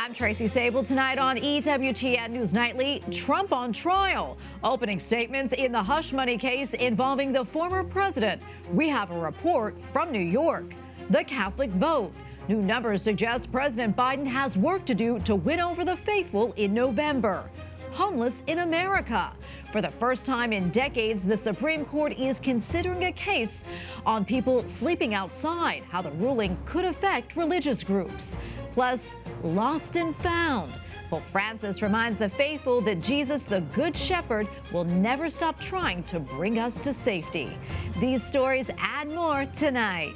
I'm Tracy Sabol. Tonight on EWTN News Nightly, Trump on trial. Opening statements in the hush money case involving the former president. We have a report from New York. The Catholic vote. New numbers suggest President Biden has work to do to win over the faithful in November. Homeless in America. For the first time in decades, the Supreme Court is considering a case on people sleeping outside, how the ruling could affect religious groups. Plus, lost and found. Pope Francis reminds the faithful that Jesus, the Good Shepherd, will never stop trying to bring us to safety. These stories and more tonight.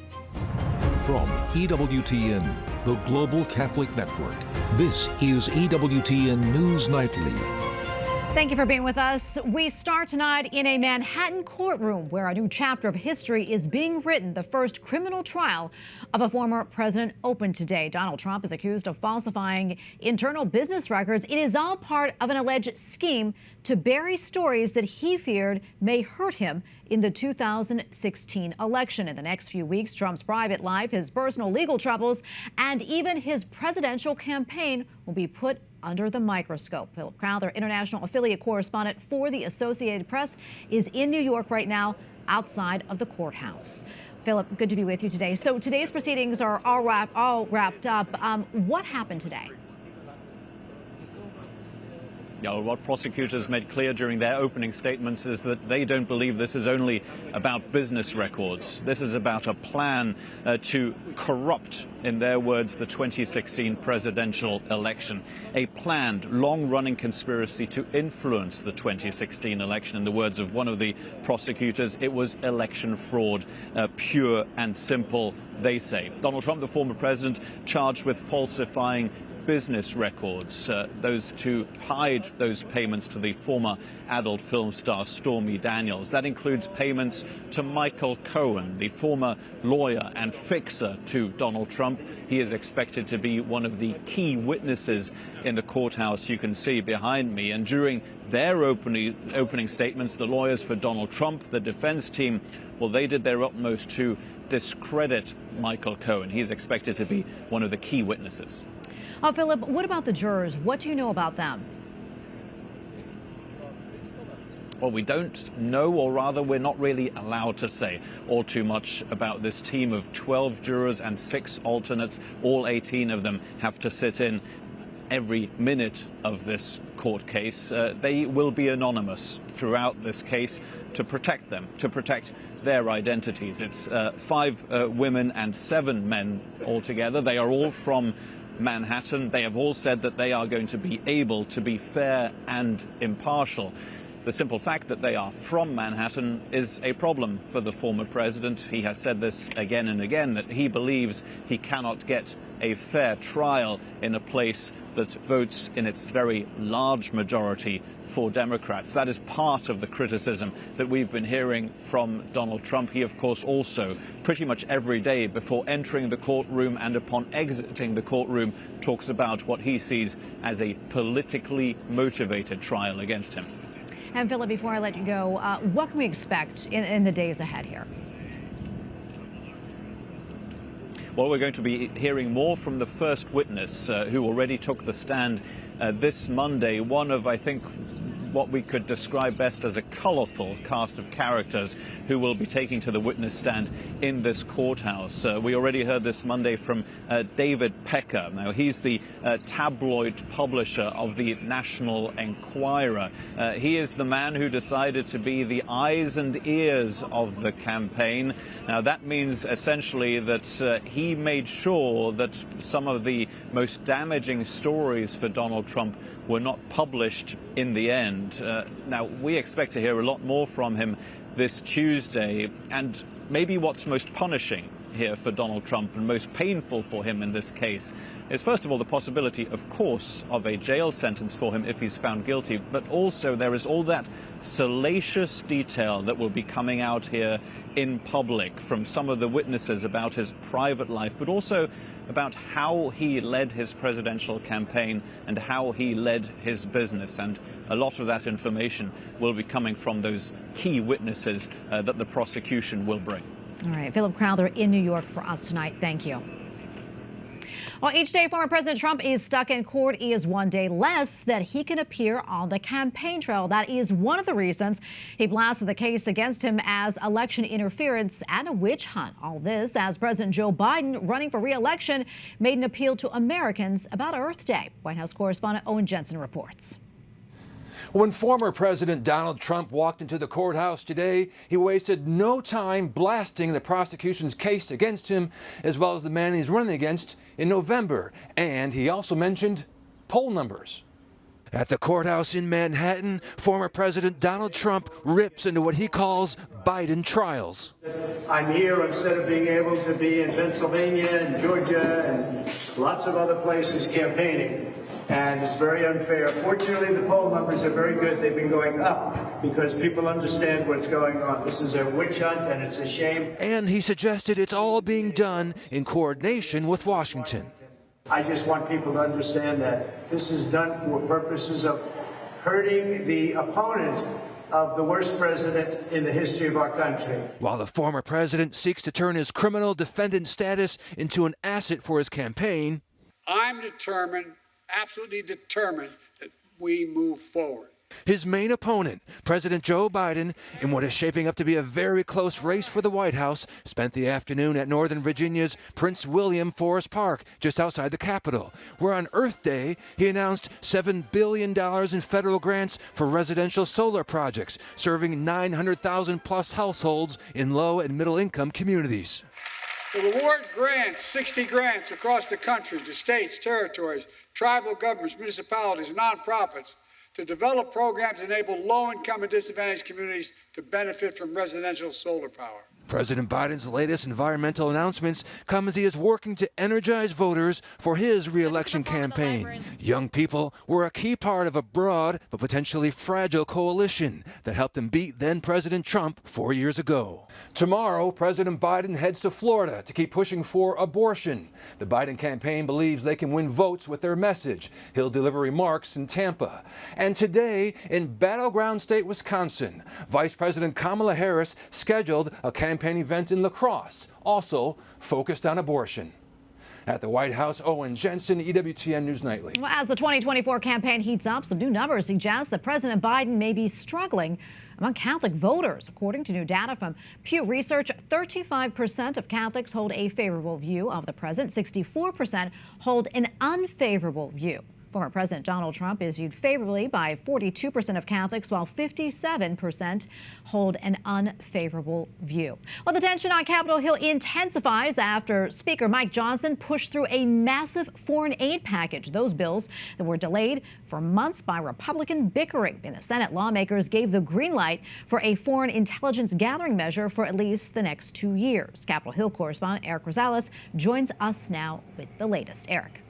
From EWTN, the Global Catholic Network, this is EWTN News Nightly. Thank you for being with us. We start tonight in a Manhattan courtroom where a new chapter of history is being written. The first criminal trial of a former president opened today. Donald Trump is accused of falsifying internal business records. It is all part of an alleged scheme to bury stories that he feared may hurt him in the 2016 election. In the next few weeks, Trump's private life, his personal legal troubles, and even his presidential campaign will be put under the microscope. Philip Crowther, international affiliate correspondent for the Associated Press, is in New York right now outside of the courthouse. Philip, good to be with you today. So today's proceedings are all wrapped up. What happened today? Yeah, well, what prosecutors made clear during their opening statements is that they don't believe this is only about business records. This is about a plan to corrupt, in their words, the 2016 presidential election. A planned, long-running conspiracy to influence the 2016 election. In the words of one of the prosecutors, it was election fraud, pure and simple, they say. Donald Trump, the former president, charged with falsifying business records, those to hide those payments to the former adult film star Stormy Daniels. That includes payments to Michael Cohen, the former lawyer and fixer to Donald Trump. He is expected to be one of the key witnesses in the courthouse you can see behind me. And during their opening statements, the lawyers for Donald Trump, the defense team, well, they did their utmost to discredit Michael Cohen. He's expected to be one of the key witnesses. Philip, what about the jurors? What do you know about them? Well, we don't know, or rather we're not really allowed to say all too much about this team of 12 jurors and 6 alternates. All 18 of them have to sit in every minute of this court case. They will be anonymous throughout this case to protect them, to protect their identities. It's 5 women and 7 men altogether. They are all from Manhattan. They have all said that they are going to be able to be fair and impartial. The simple fact that they are from Manhattan is a problem for the former president. He has said this again and again, that he believes he cannot get a fair trial in a place that votes in its very large majority for Democrats. That is part of the criticism that we've been hearing from Donald Trump. He, of course, also pretty much every day before entering the courtroom and upon exiting the courtroom talks about what he sees as a politically motivated trial against him. And Philip, before I let you go, what can we expect in the days ahead here? Well, we're going to be hearing more from the first witness who already took the stand this Monday, one of, I think, what we could describe best as a colorful cast of characters who will be taking to the witness stand in this courthouse. We already heard this Monday from David Pecker. Now, he's the tabloid publisher of the National Enquirer. He is the man who decided to be the eyes and ears of the campaign. Now, that means essentially that he made sure that some of the most damaging stories for Donald Trump were not published in the end. Now, we expect to hear a lot more from him this Tuesday, and maybe what's most punishing here for Donald Trump and most painful for him in this case is, first of all, the possibility, of course, of a jail sentence for him if he's found guilty, but also there is all that salacious detail that will be coming out here in public from some of the witnesses about his private life, but also about how he led his presidential campaign and how he led his business. And a lot of that information will be coming from those key witnesses that the prosecution will bring. All right, Philip Crowther in New York for us tonight. Thank you. While each day former President Trump is stuck in court is one day less that he can appear on the campaign trail. That is one of the reasons he blasted the case against him as election interference and a witch hunt. All this as President Joe Biden, running for re-election, made an appeal to Americans about Earth Day. White House correspondent Owen Jensen reports. When former President Donald Trump walked into the courthouse today, he wasted no time blasting the prosecution's case against him, as well as the man he's running against in November. And he also mentioned poll numbers. At the courthouse in Manhattan, former President Donald Trump rips into what he calls Biden trials. I'm here instead of being able to be in Pennsylvania and Georgia and lots of other places campaigning. And it's very unfair. Fortunately, the poll numbers are very good. They've been going up because people understand what's going on. This is a witch hunt, and it's a shame. And he suggested it's all being done in coordination with Washington. I just want people to understand that this is done for purposes of hurting the opponent of the worst president in the history of our country. While the former president seeks to turn his criminal defendant status into an asset for his campaign, I'm determined, absolutely determined, that we move forward. His main opponent, President Joe Biden, in what is shaping up to be a very close race for the White House, spent the afternoon at Northern Virginia's Prince William Forest Park, just outside the Capitol, where on Earth Day he announced $7 billion in federal grants for residential solar projects, serving 900,000 plus households in low and middle income communities. The award grants, 60 grants across the country to states, territories, tribal governments, municipalities, nonprofits, to develop programs that enable low-income and disadvantaged communities to benefit from residential solar power. President Biden's latest environmental announcements come as he is working to energize voters for his re-election campaign. Young people were a key part of a broad but potentially fragile coalition that helped him beat then-President Trump 4 years ago. Tomorrow, President Biden heads to Florida to keep pushing for abortion. The Biden campaign believes they can win votes with their message. He'll deliver remarks in Tampa. And today, in battleground state Wisconsin, Vice President Kamala Harris scheduled a campaign event in La Crosse, also focused on abortion. At the White House, Owen Jensen, EWTN News Nightly. Well, as the 2024 campaign heats up, some new numbers suggest that President Biden may be struggling among Catholic voters. According to new data from Pew Research, 35% of Catholics hold a favorable view of the president, 64% hold an unfavorable view. Former President Donald Trump is viewed favorably by 42% of Catholics, while 57% hold an unfavorable view. Well, the tension on Capitol Hill intensifies after Speaker Mike Johnson pushed through a massive foreign aid package. Those bills that were delayed for months by Republican bickering. In the Senate, lawmakers gave the green light for a foreign intelligence gathering measure for at least the next 2 years. Capitol Hill correspondent Eric Rosales joins us now with the latest. Eric.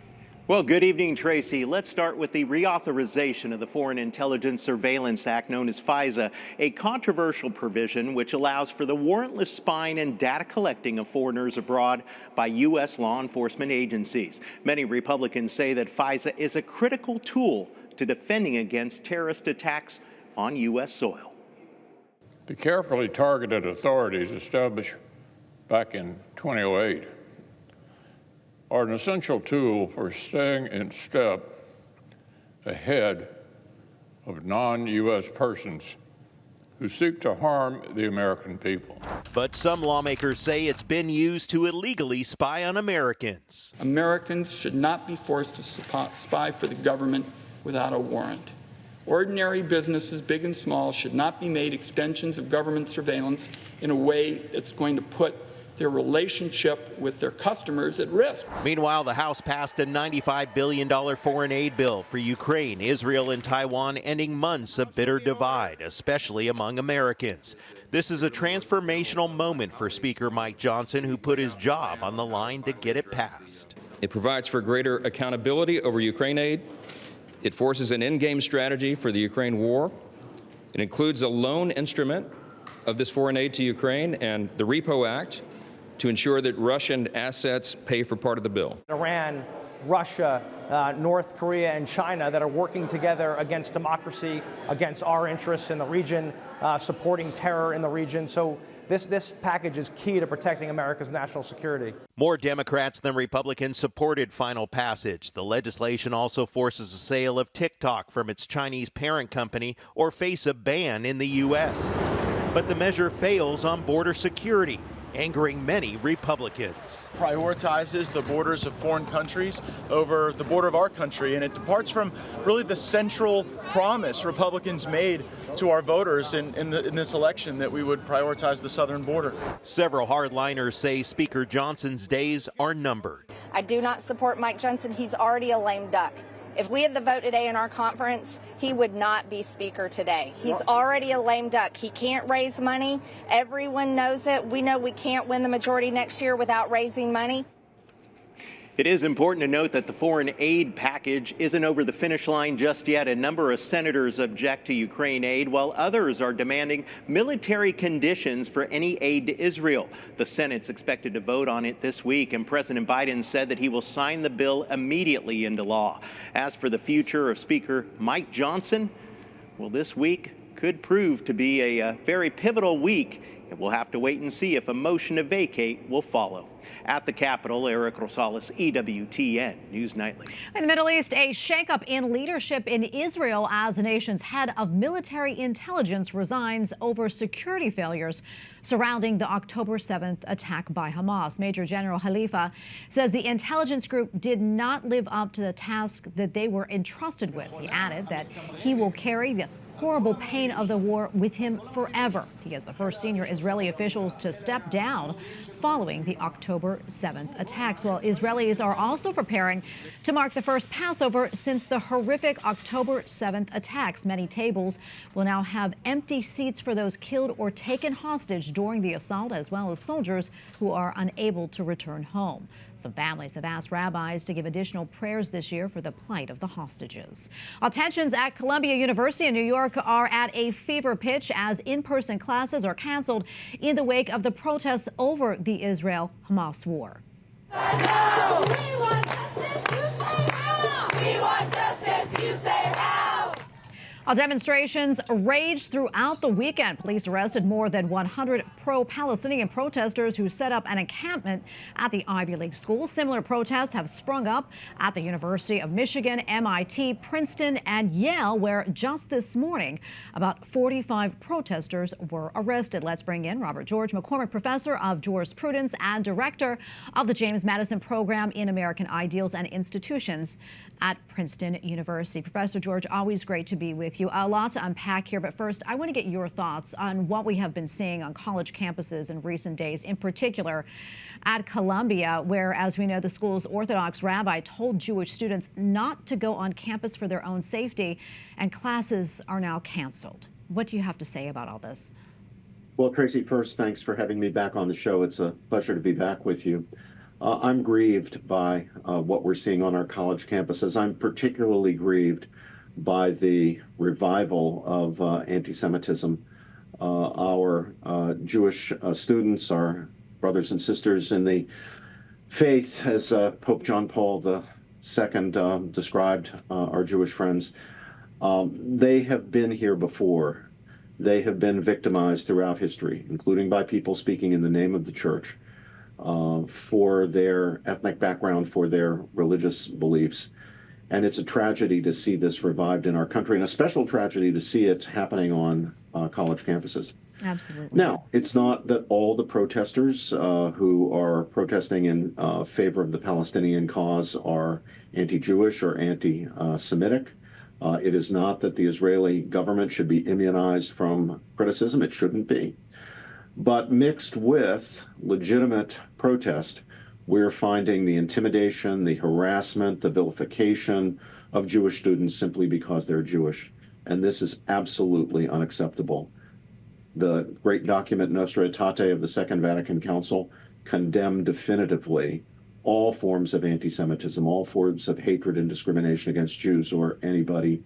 Well, good evening, Tracy. Let's start with the reauthorization of the Foreign Intelligence Surveillance Act, known as FISA, a controversial provision which allows for the warrantless spying and data collecting of foreigners abroad by U.S. law enforcement agencies. Many Republicans say that FISA is a critical tool to defending against terrorist attacks on U.S. soil. The carefully targeted authorities established back in 2008 are an essential tool for staying in step ahead of non-U.S. persons who seek to harm the American people. But some lawmakers say it's been used to illegally spy on Americans. Americans should not be forced to spy for the government without a warrant. Ordinary businesses, big and small, should not be made extensions of government surveillance in a way that's going to put their relationship with their customers at risk. Meanwhile, the House passed a $95 billion foreign aid bill for Ukraine, Israel, and Taiwan, ending months of bitter divide, especially among Americans. This is a transformational moment for Speaker Mike Johnson, who put his job on the line to get it passed. It provides for greater accountability over Ukraine aid. It forces an end-game strategy for the Ukraine war. It includes a loan instrument of this foreign aid to Ukraine and the Repo Act, to ensure that Russian assets pay for part of the bill. Iran, Russia, North Korea, and China that are working together against democracy, against our interests in the region, supporting terror in the region. So This package is key to protecting America's national security. More Democrats than Republicans supported final passage. The legislation also forces the sale of TikTok from its Chinese parent company or face a ban in the U.S. But the measure fails on border security, angering many Republicans. Prioritizes the borders of foreign countries over the border of our country, and it departs from really the central promise Republicans made to our voters in this election, that we would prioritize the southern border. Several hardliners say Speaker Johnson's days are numbered. I do not support Mike Johnson. He's already a lame duck. If we had the vote today in our conference, he would not be Speaker today. He's already a lame duck. He can't raise money. Everyone knows it. We know we can't win the majority next year without raising money. It is important to note that the foreign aid package isn't over the finish line just yet. A number of senators object to Ukraine aid, while others are demanding military conditions for any aid to Israel. The Senate's expected to vote on it this week, and President Biden said that he will sign the bill immediately into law. As for the future of Speaker Mike Johnson, well, this week could prove to be a very pivotal week, and we'll have to wait and see if a motion to vacate will follow. At the Capitol, Eric Rosales, EWTN News Nightly. In the Middle East, a shakeup in leadership in Israel as the nation's head of military intelligence resigns over security failures surrounding the October 7th attack by Hamas. Major General Khalifa says the intelligence group did not live up to the task that they were entrusted with. He added that he will carry the horrible pain of the war with him forever. He is the first senior Israeli officials to step down following the October 7th attacks, while Israelis are also preparing to mark the first Passover since the horrific October 7th attacks. Many tables will now have empty seats for those killed or taken hostage during the assault, as well as soldiers who are unable to return home. Some families have asked rabbis to give additional prayers this year for the plight of the hostages. Tensions at Columbia University in New York are at a fever pitch as in-person classes are canceled in the wake of the protests over the Israel-Hamas war. No! We want justice, you say how! We want justice, you say how! Demonstrations raged throughout the weekend. Police arrested more than 100 pro-Palestinian protesters who set up an encampment at the Ivy League school. Similar protests have sprung up at the University of Michigan, MIT, Princeton, and Yale, where just this morning about 45 protesters were arrested. Let's bring in Robert George McCormick, professor of jurisprudence and director of the James Madison Program in American Ideals and Institutions at Princeton University. Professor George, always great to be with you. A lot to unpack here, but first, I want to get your thoughts on what we have been seeing on college campuses in recent days, in particular at Columbia, where, as we know, the school's Orthodox rabbi told Jewish students not to go on campus for their own safety, and classes are now canceled. What do you have to say about all this? Well, Tracy, first, thanks for having me back on the show. It's a pleasure to be back with you. I'm grieved by what we're seeing on our college campuses. I'm particularly grieved by the revival of anti-Semitism. Our Jewish students, our brothers and sisters in the faith, as Pope John Paul II described our Jewish friends, they have been here before. They have been victimized throughout history, including by people speaking in the name of the church, for their ethnic background, for their religious beliefs. And it's a tragedy to see this revived in our country, and a special tragedy to see it happening on college campuses. Absolutely. Now, it's not that all the protesters who are protesting in favor of the Palestinian cause are anti-Jewish or anti-Semitic. It is not that the Israeli government should be immunized from criticism. It shouldn't be. But mixed with legitimate protest, we're finding the intimidation, the harassment, the vilification of Jewish students simply because they're Jewish. And this is absolutely unacceptable. The great document Nostra Aetate of the Second Vatican Council condemned definitively all forms of anti-Semitism, all forms of hatred and discrimination against Jews or anybody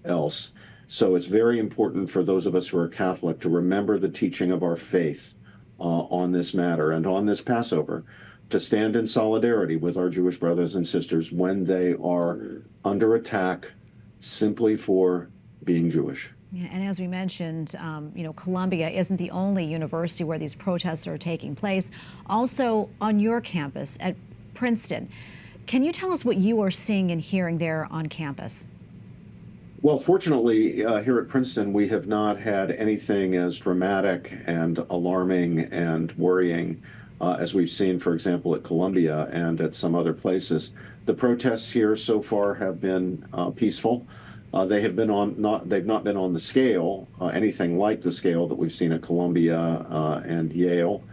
else. So it's very important for those of us who are Catholic to remember the teaching of our faith on this matter and on this Passover, to stand in solidarity with our Jewish brothers and sisters when they are under attack simply for being Jewish. Yeah, and as we mentioned, Columbia isn't the only university where these protests are taking place. Also on your campus at Princeton. Can you tell us what you are seeing and hearing there on campus? Well, fortunately, here at Princeton, we have not had anything as dramatic and alarming and worrying as we've seen, for example, at Columbia and at some other places. The protests here so far have been peaceful. They have been they've not been on the scale, anything like the scale that we've seen at Columbia and Yale.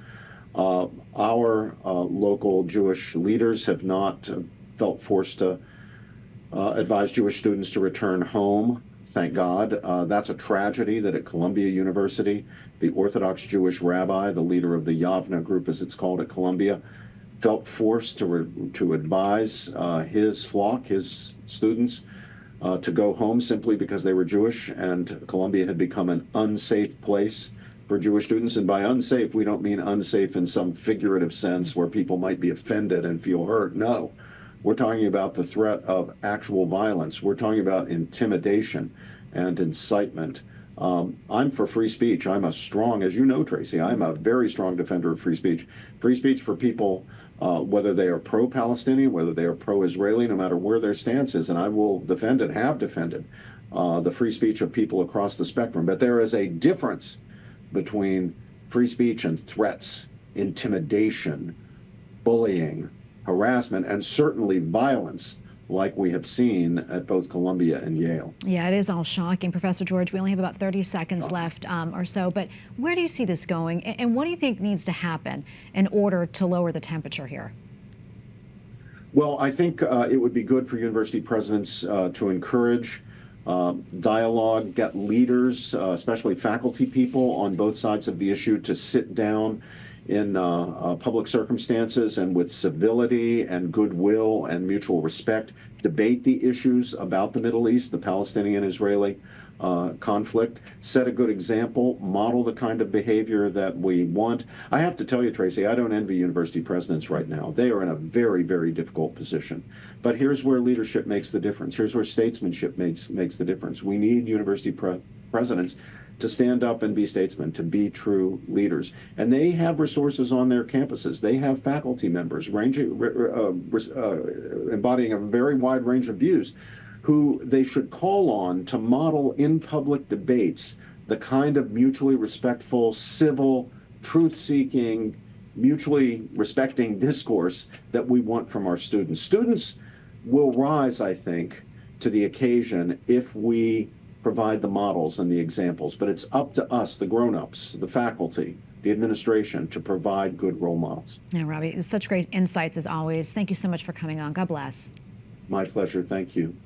Our local Jewish leaders have not felt forced to advise Jewish students to return home, thank God. That's a tragedy that at Columbia University, the Orthodox Jewish rabbi, the leader of the Yavna group as it's called at Columbia, felt forced to advise his flock, his students, to go home simply because they were Jewish, and Columbia had become an unsafe place for Jewish students. And by unsafe, we don't mean unsafe in some figurative sense where people might be offended and feel hurt. No, we're talking about the threat of actual violence. We're talking about intimidation and incitement. I'm for free speech. I'm a strong, as you know, Tracy, I'm a very strong defender of free speech. Free speech for people, whether they are pro-Palestinian, whether they are pro-Israeli, no matter where their stance is, and I will defend and have defended the free speech of people across the spectrum. But there is a difference between free speech and threats, intimidation, bullying, harassment, and certainly violence, like we have seen at both Columbia and Yale. Yeah, it is all shocking. Professor George, we only have about 30 seconds left or so, but where do you see this going, and what do you think needs to happen in order to lower the temperature here? Well, I think it would be good for university presidents to encourage dialogue, get leaders, especially faculty people on both sides of the issue, to sit down in public circumstances and with civility and goodwill and mutual respect, debate the issues about the Middle East, the Palestinian-Israeli conflict, set a good example, model the kind of behavior that we want. I have to tell you, Tracy, I don't envy university presidents right now. They are in a very, very difficult position. But here's where leadership makes the difference. Here's where statesmanship makes the difference. We need university presidents to stand up and be statesmen, to be true leaders. And they have resources on their campuses. They have faculty members embodying a very wide range of views who they should call on to model in public debates the kind of mutually respectful, civil, truth-seeking, mutually respecting discourse that we want from our students. Students will rise, I think, to the occasion if we provide the models and the examples, but it's up to us, the grown-ups, the faculty, the administration, to provide good role models. Yeah, Robbie, it's such great insights as always. Thank you so much for coming on. God bless. My pleasure. Thank you.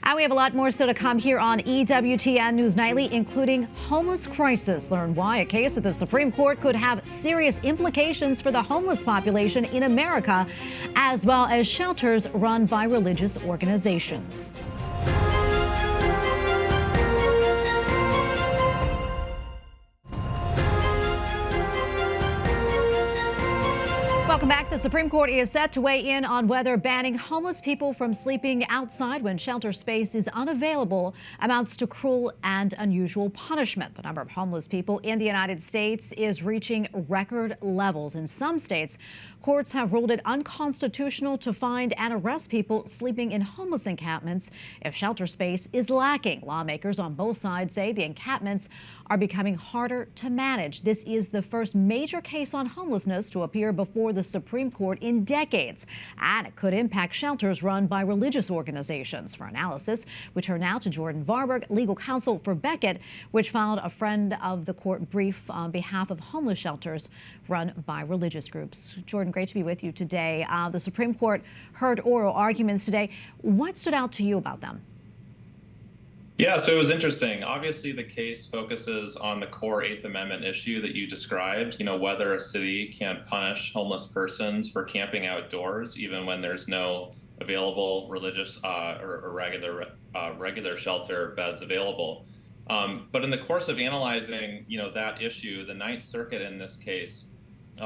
And we have a lot more still to come here on EWTN News Nightly, including homeless crisis. Learn why a case at the Supreme Court could have serious implications for the homeless population in America, as well as shelters run by religious organizations. Welcome back. The Supreme Court is set to weigh in on whether banning homeless people from sleeping outside when shelter space is unavailable amounts to cruel and unusual punishment. The number of homeless people in the United States is reaching record levels. In some states, courts have ruled it unconstitutional to find and arrest people sleeping in homeless encampments if shelter space is lacking. Lawmakers on both sides say the encampments are becoming harder to manage. This is the first major case on homelessness to appear before the Supreme Court in decades, and it could impact shelters run by religious organizations. For analysis, we turn now to Jordan Varburg, legal counsel for Beckett, which filed a friend of the court brief on behalf of homeless shelters run by religious groups. Jordan, great to be with you today. The Supreme Court heard oral arguments today. What stood out to you about them? Yeah, so it was interesting. Obviously, the case focuses on the core Eighth Amendment issue that you described, whether a city can punish homeless persons for camping outdoors, even when there's no available religious or regular shelter beds available. But in the course of analyzing, that issue, the Ninth Circuit in this case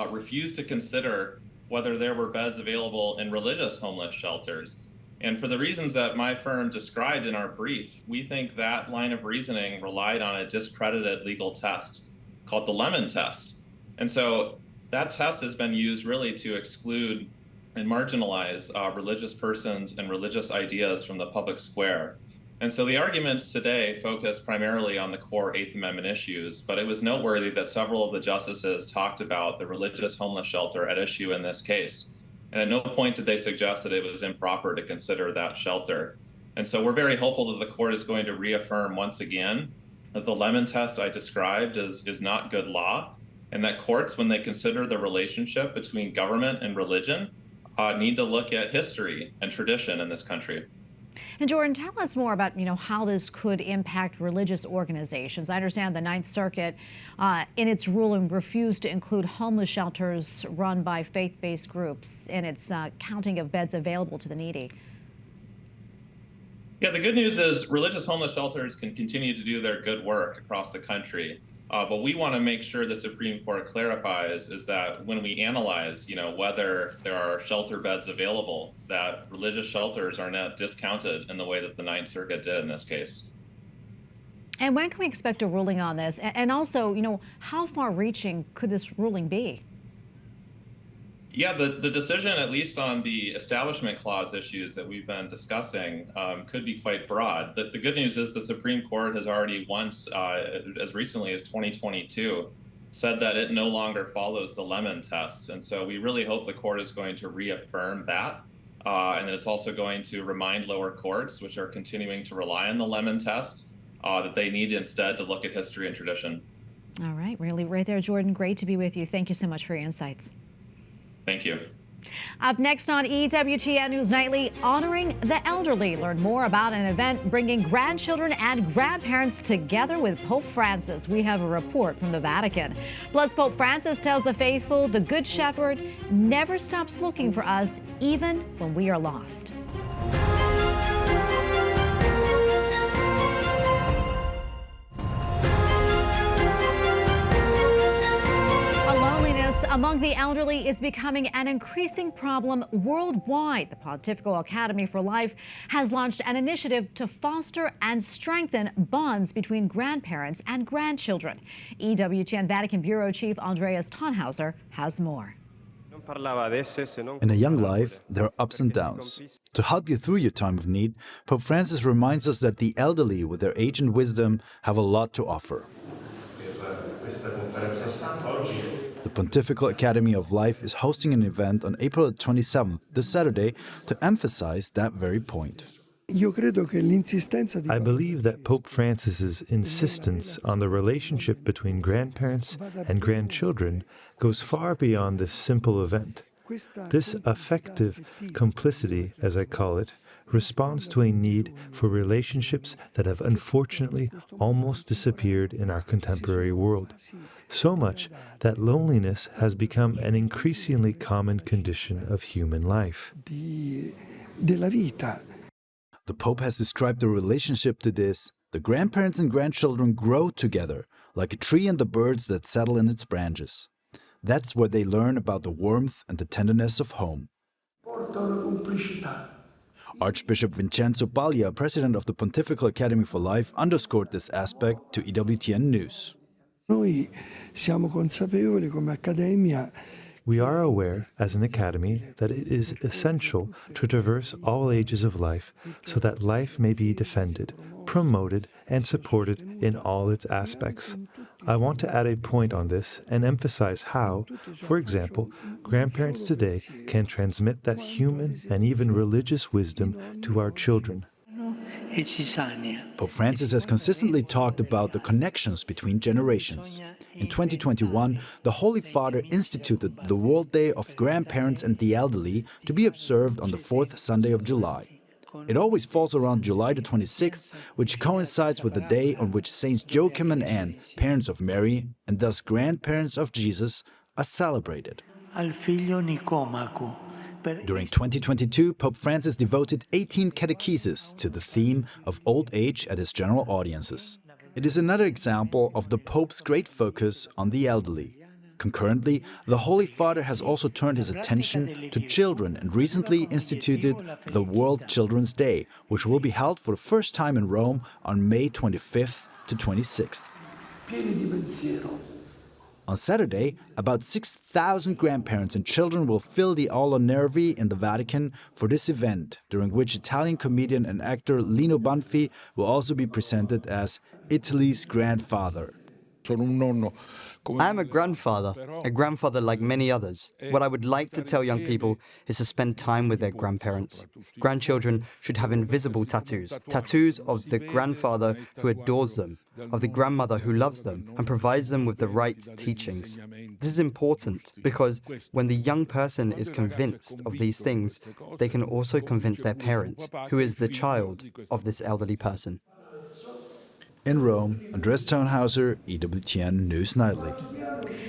refused to consider whether there were beds available in religious homeless shelters. And for the reasons that my firm described in our brief, we think that line of reasoning relied on a discredited legal test called the Lemon test. And so that test has been used really to exclude and marginalize religious persons and religious ideas from the public square. And so the arguments today focus primarily on the core Eighth Amendment issues, but it was noteworthy that several of the justices talked about the religious homeless shelter at issue in this case. And at no point did they suggest that it was improper to consider that shelter. And so we're very hopeful that the court is going to reaffirm once again that the Lemon test I described is not good law, and that courts, when they consider the relationship between government and religion, need to look at history and tradition in this country. And Jordan, tell us more about, how this could impact religious organizations. I understand the Ninth Circuit, in its ruling, refused to include homeless shelters run by faith-based groups in its counting of beds available to the needy. Yeah, the good news is religious homeless shelters can continue to do their good work across the country. But we want to make sure the Supreme Court clarifies is that when we analyze, whether there are shelter beds available, that religious shelters are not discounted in the way that the Ninth Circuit did in this case. And when can we expect a ruling on this? And also, how far-reaching could this ruling be? Yeah, the decision, at least on the Establishment Clause issues that we've been discussing, could be quite broad. The good news is the Supreme Court has already once, as recently as 2022, said that it no longer follows the Lemon test. And so we really hope the court is going to reaffirm that, and that it's also going to remind lower courts, which are continuing to rely on the Lemon test, that they need instead to look at history and tradition. All right, really right there, Jordan. Great to be with you. Thank you so much for your insights. Thank you. Up next on EWTN News Nightly, honoring the elderly. Learn more about an event bringing grandchildren and grandparents together with Pope Francis. We have a report from the Vatican. Plus, Pope Francis tells the faithful the Good Shepherd never stops looking for us, even when we are lost. Among the elderly is becoming an increasing problem worldwide. The Pontifical Academy for Life has launched an initiative to foster and strengthen bonds between grandparents and grandchildren. EWTN Vatican Bureau Chief Andreas Tannhauser has more. In a young life, there are ups and downs. To help you through your time of need, Pope Francis reminds us that the elderly, with their age and wisdom, have a lot to offer. The Pontifical Academy of Life is hosting an event on April 27th, this Saturday, to emphasize that very point. I believe that Pope Francis's insistence on the relationship between grandparents and grandchildren goes far beyond this simple event. This affective complicity, as I call it, responds to a need for relationships that have unfortunately almost disappeared in our contemporary world. So much that loneliness has become an increasingly common condition of human life. The Pope has described the relationship to this: the grandparents and grandchildren grow together, like a tree and the birds that settle in its branches. That's where they learn about the warmth and the tenderness of home. Archbishop Vincenzo Paglia, president of the Pontifical Academy for Life, underscored this aspect to EWTN News. We are aware, as an academy, that it is essential to traverse all ages of life so that life may be defended, promoted, and supported in all its aspects. I want to add a point on this and emphasize how, for example, grandparents today can transmit that human and even religious wisdom to our children. Pope Francis has consistently talked about the connections between generations. In 2021, the Holy Father instituted the World Day of Grandparents and the Elderly to be observed on the fourth Sunday of July. It always falls around July the 26th, which coincides with the day on which Saints Joachim and Anne, parents of Mary, and thus grandparents of Jesus, are celebrated. During 2022, Pope Francis devoted 18 catecheses to the theme of old age at his general audiences. It is another example of the Pope's great focus on the elderly. Concurrently, the Holy Father has also turned his attention to children and recently instituted the World Children's Day, which will be held for the first time in Rome on May 25th to 26th. On Saturday, about 6,000 grandparents and children will fill the Aula Nervi in the Vatican for this event, during which Italian comedian and actor Lino Banfi will also be presented as Italy's grandfather. I am a grandfather like many others. What I would like to tell young people is to spend time with their grandparents. Grandchildren should have invisible tattoos, tattoos of the grandfather who adores them, of the grandmother who loves them and provides them with the right teachings. This is important because when the young person is convinced of these things, they can also convince their parent, who is the child of this elderly person. In Rome, Andres Tonhauser, EWTN News Nightly.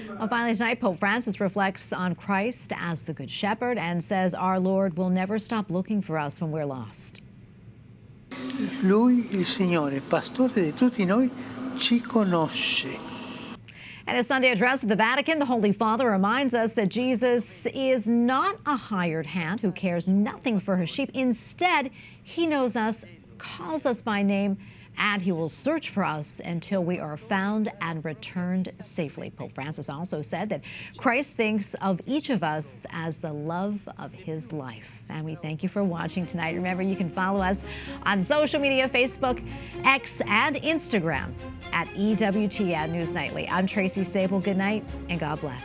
Well, finally tonight, Pope Francis reflects on Christ as the Good Shepherd and says our Lord will never stop looking for us when we're lost. Lui, il Signore, pastore di tutti noi, ci conosce. In his Sunday address at the Vatican, the Holy Father reminds us that Jesus is not a hired hand who cares nothing for his sheep. Instead, he knows us, calls us by name, and he will search for us until we are found and returned safely. Pope Francis also said that Christ thinks of each of us as the love of his life. And we thank you for watching tonight. Remember, you can follow us on social media, Facebook, X, and Instagram at EWTN News Nightly. I'm Tracy Sabol. Good night and God bless.